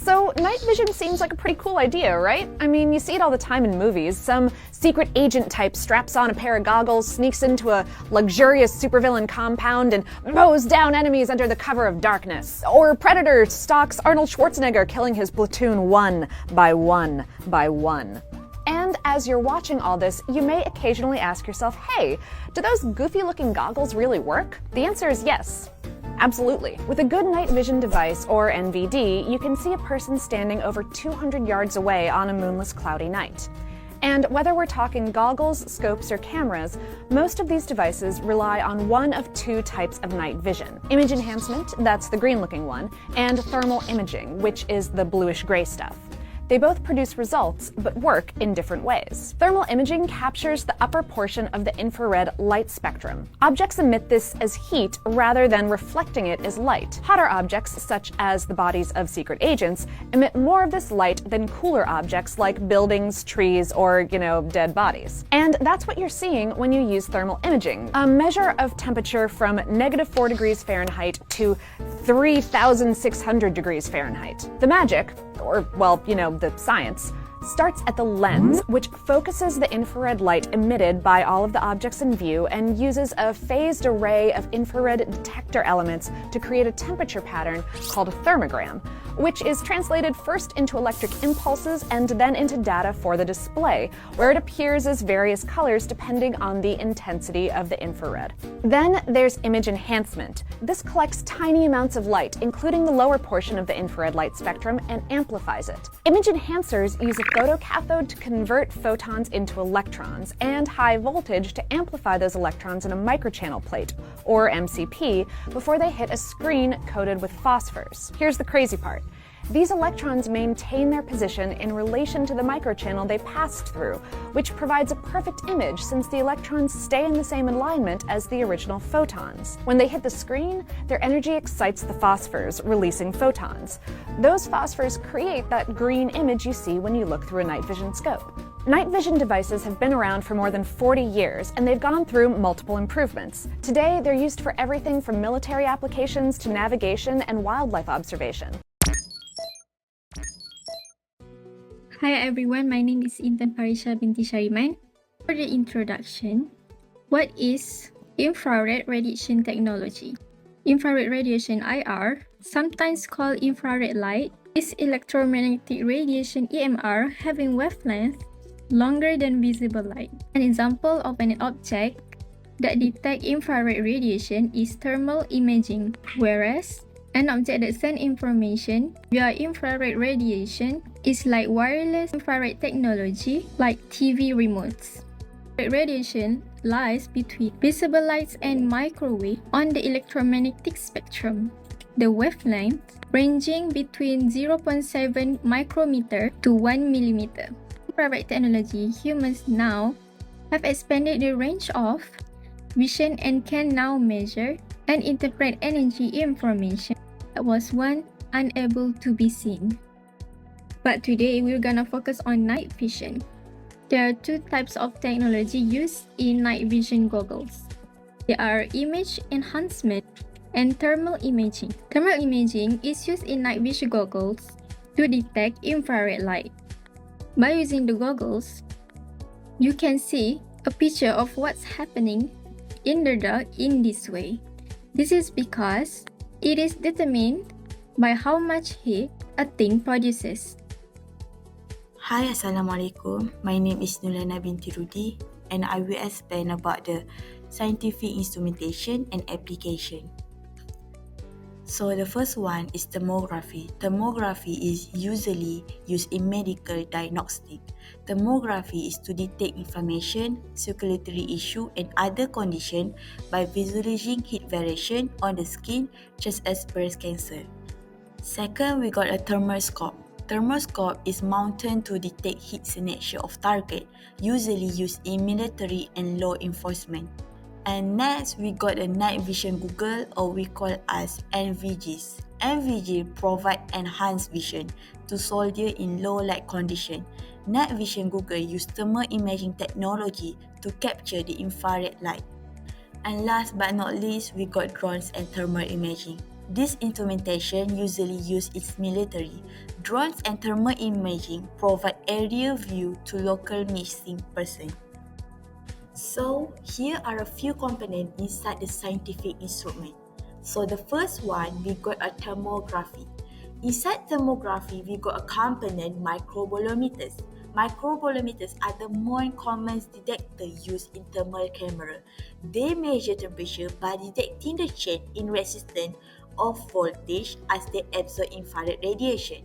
So, night vision seems like a pretty cool idea, right? I mean, you see it all the time in movies. Some secret agent type straps on a pair of goggles, sneaks into a luxurious supervillain compound, and mows down enemies under the cover of darkness. Or Predator stalks Arnold Schwarzenegger, killing his platoon one by one by one. And as you're watching all this, you may occasionally ask yourself, hey, do those goofy-looking goggles really work? The answer is yes. Absolutely. With a good night vision device, or NVD, you can see a person standing over 200 yards away on a moonless, cloudy night. And whether we're talking goggles, scopes, or cameras, most of these devices rely on one of two types of night vision. Image enhancement, that's the green-looking one, and thermal imaging, which is the bluish-gray stuff. They both produce results, but work in different ways. Thermal imaging captures the upper portion of the infrared light spectrum. Objects emit this as heat rather than reflecting it as light. Hotter objects, such as the bodies of secret agents, emit more of this light than cooler objects like buildings, trees, or, dead bodies. And that's what you're seeing when you use thermal imaging, a measure of temperature from -4 degrees Fahrenheit to 3,600 degrees Fahrenheit. The magic, or, the science, starts at the lens, which focuses the infrared light emitted by all of the objects in view and uses a phased array of infrared detector elements to create a temperature pattern called a thermogram, which is translated first into electric impulses and then into data for the display, where it appears as various colors depending on the intensity of the infrared. Then there's image enhancement. This collects tiny amounts of light, including the lower portion of the infrared light spectrum, and amplifies it. Image enhancers use a photocathode to convert photons into electrons, and high voltage to amplify those electrons in a microchannel plate, or MCP, before they hit a screen coated with phosphors. Here's the crazy part. These electrons maintain their position in relation to the microchannel they passed through, which provides a perfect image since the electrons stay in the same alignment as the original photons. When they hit the screen, their energy excites the phosphors, releasing photons. Those phosphors create that green image you see when you look through a night vision scope. Night vision devices have been around for more than 40 years, and they've gone through multiple improvements. Today, they're used for everything from military applications to navigation and wildlife observation. Hi everyone, my name is Intan Farisha binti Syariman. For the introduction, what is infrared radiation technology? Infrared radiation IR, sometimes called infrared light, is electromagnetic radiation EMR having wavelength longer than visible light. An example of an object that detects infrared radiation is thermal imaging, whereas an object that sends information via infrared radiation is like wireless infrared technology like TV remotes. Infrared radiation lies between visible lights and microwave on the electromagnetic spectrum. The wavelength ranging between 0.7 micrometer to 1 millimeter. Infrared technology, humans now have expanded the range of vision and can now measure and interpret energy information that was once unable to be seen. But today we're gonna focus on night vision. There are two types of technology used in night vision goggles. They are image enhancement and thermal imaging. Thermal imaging is used in night vision goggles to detect infrared light. By using the goggles, you can see a picture of what's happening in the dark in this way. This is because it is determined by how much heat a thing produces. Hi, Assalamualaikum. My name is Nulana binti Rudi, and I will explain about the scientific instrumentation and application. So the first one is thermography. Thermography is usually used in medical diagnostic. Thermography is to detect inflammation, circulatory issue and other conditions by visualizing heat variation on the skin, such as breast cancer. Second, we got a thermoscope. Thermoscope is mounted to detect heat signature of target, usually used in military and law enforcement. And next, we got a night vision goggle, or we call as NVGs. NVG provide enhanced vision to soldier in low light condition. Night vision goggle use thermal imaging technology to capture the infrared light. And last but not least, we got drones and thermal imaging. This instrumentation usually used in military. Drones and thermal imaging provide aerial view to local missing person. So, here are a few components inside the scientific instrument. So, the first one, we got a thermography. Inside thermography, we got a component microbolometers. Microbolometers are the more common detector used in thermal camera. They measure temperature by detecting the change in resistance of voltage as they absorb infrared radiation.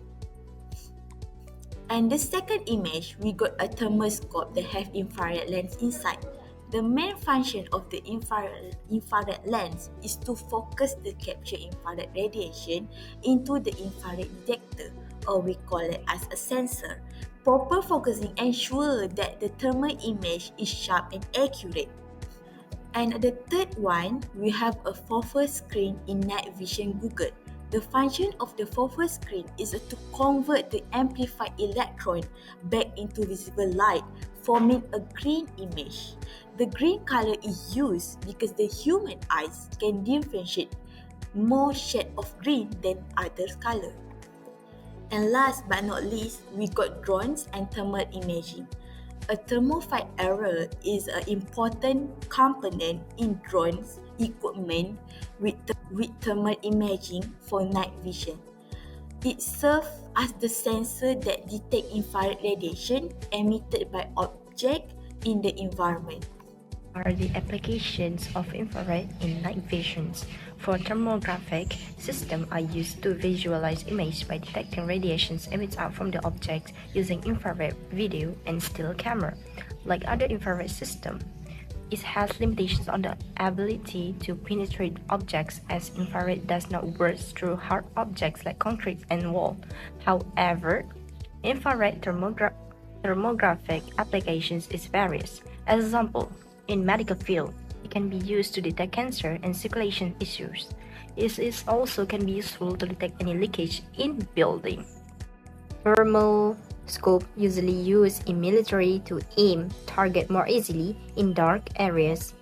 And the second image, we got a thermoscope that have infrared lens inside. The main function of the infrared lens is to focus the captured infrared radiation into the infrared detector, or we call it as a sensor. Proper focusing ensures that the thermal image is sharp and accurate. And the third one, we have a focus screen in night vision goggle. The function of the focus screen is to convert the amplified electron back into visible light, forming a green image. The green color is used because the human eyes can differentiate more shade of green than other color. And last but not least, we got drones and thermal imaging. A thermophight error is an important component in drones equipment with thermal imaging for night vision. It serves as the sensor that detects infrared radiation emitted by objects in the environment. Are the applications of infrared in night visions. For thermographic systems are used to visualize images by detecting radiations emitted out from the object using infrared video and still camera. Like other infrared systems, it has limitations on the ability to penetrate objects as infrared does not burst through hard objects like concrete and wall. However, infrared thermographic applications is various. As example, in medical field, it can be used to detect cancer and circulation issues. It is also can be useful to detect any leakage in building. Thermal scope usually used in military to aim target more easily in dark areas.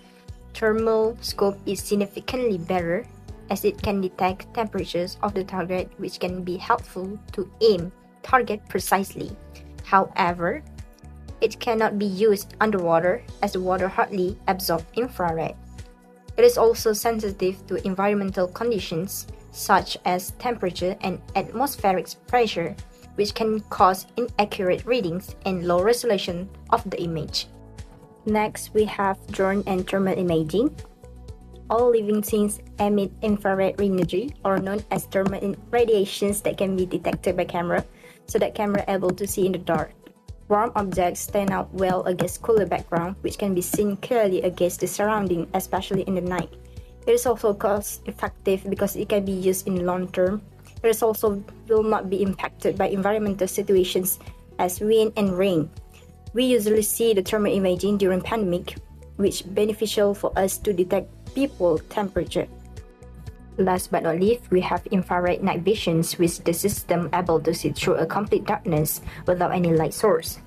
Thermal scope is significantly better as it can detect temperatures of the target, which can be helpful to aim target precisely. However, it cannot be used underwater as the water hardly absorbs infrared. It is also sensitive to environmental conditions such as temperature and atmospheric pressure, which can cause inaccurate readings and low resolution of the image. Next, we have drone and thermal imaging. All living things emit infrared energy, or known as thermal radiations, that can be detected by camera, so that camera able to see in the dark. Warm objects stand out well against cooler background, which can be seen clearly against the surrounding, especially in the night. It is also cost-effective because it can be used in long term. It is also will not be impacted by environmental situations as wind and rain. We usually see the thermal imaging during pandemic, which beneficial for us to detect people temperature. Last but not least, we have infrared night visions, with the system able to see through a complete darkness without any light source.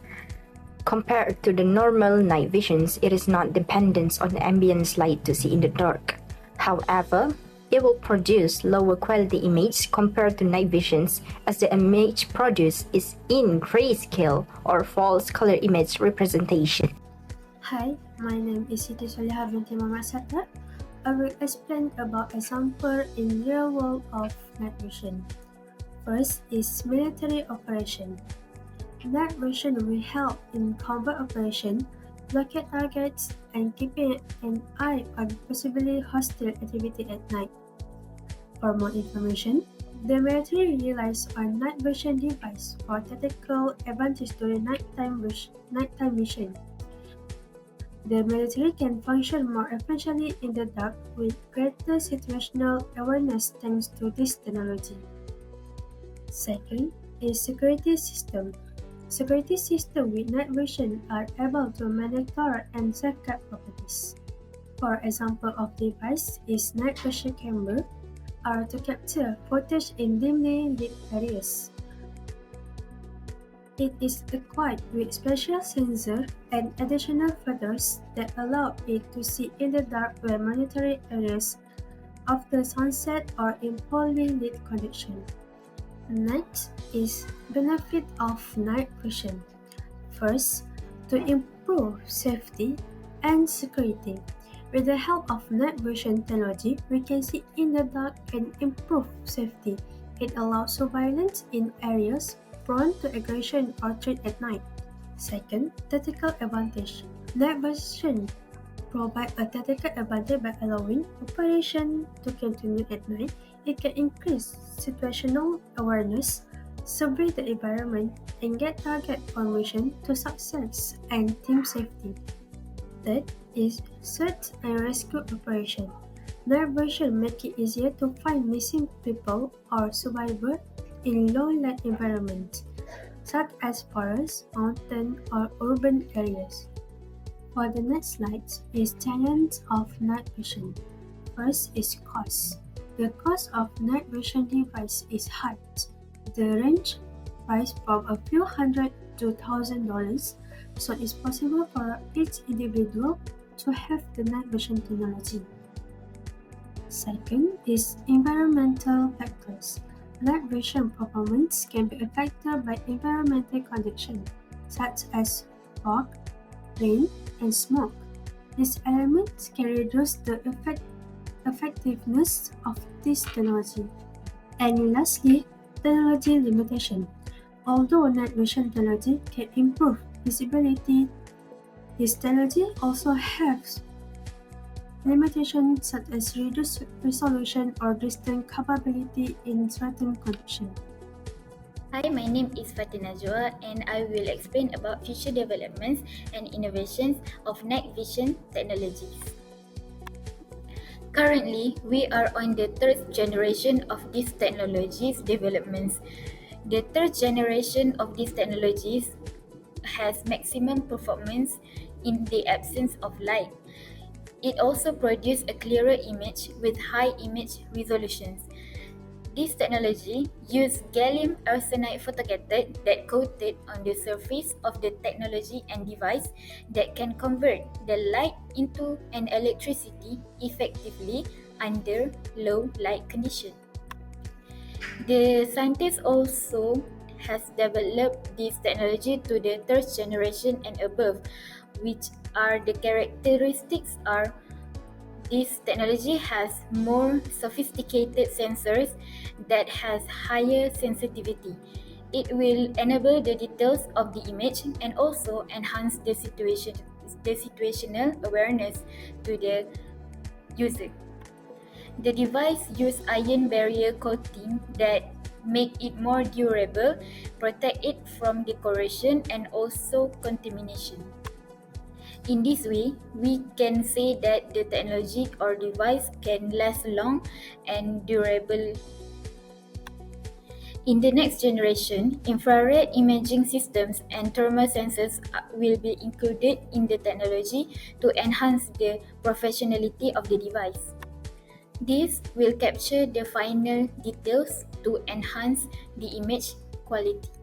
Compared to the normal night visions, it is not dependent on the ambient light to see in the dark. However, it will produce lower quality image compared to night visions, as the image produced is in grayscale or false color image representation. Hi, my name is Siti Soleha binti Muhammad Sattar. I will explain about example in real world of night vision. First is military operation. Night vision will help in combat operation, locate targets, and keeping an eye on possibly hostile activity at night. For more information, the military relies on night vision device for tactical advantage during nighttime mission. The military can function more efficiently in the dark with greater situational awareness thanks to this technology. Second is security system. Security systems with night vision are able to monitor and safeguard properties. For example of device is night vision camera are to capture footage in dimly lit areas. It is equipped with special sensor and additional feathers that allow it to see in the dark when monitoring areas after sunset or in poorly lit conditions. Next is benefit of night vision. First, to improve safety and security. With the help of night vision technology, we can see in the dark and improve safety. It allows surveillance in areas prone to aggression or threat at night. Second, tactical advantage. Night vision provides a tactical advantage by allowing operation to continue at night. It can increase situational awareness, survey the environment, and get target formation to success and team safety. Third is search and rescue operation. Night vision make it easier to find missing people or survivors in low light environments, such as forests, mountain, or urban areas. For the next slide is challenge of night vision. First is cost. The cost of night vision device is high. The range price from a few hundred to $1,000, so it's possible for each individual to have the night vision technology. Second is environmental factors. Night vision performance can be affected by environmental conditions such as fog, rain, and smoke. These elements can reduce the effectiveness of this technology. And lastly, technology limitation. Although night vision technology can improve visibility, this technology also has limitations such as reduced resolution or distance capability in certain conditions. Hi, my name is Fatina Joa and I will explain about future developments and innovations of night vision technologies. Currently, we are on the third generation of these technologies developments. The third generation of these technologies has maximum performance in the absence of light. It also produces a clearer image with high image resolutions. This technology uses gallium arsenide photocathode that coated on the surface of the technology and device that can convert the light into an electricity effectively under low light conditions. The scientists also has developed this technology to the third generation and above, which are the characteristics are this technology has more sophisticated sensors that has higher sensitivity. It will enable the details of the image and also enhance the situational awareness to the user. The device uses iron barrier coating that make it more durable, protect it from decoration and also contamination. In this way, we can say that the technology or device can last long and durable. In the next generation, infrared imaging systems and thermal sensors will be included in the technology to enhance the professionality of the device. This will capture the final details to enhance the image quality.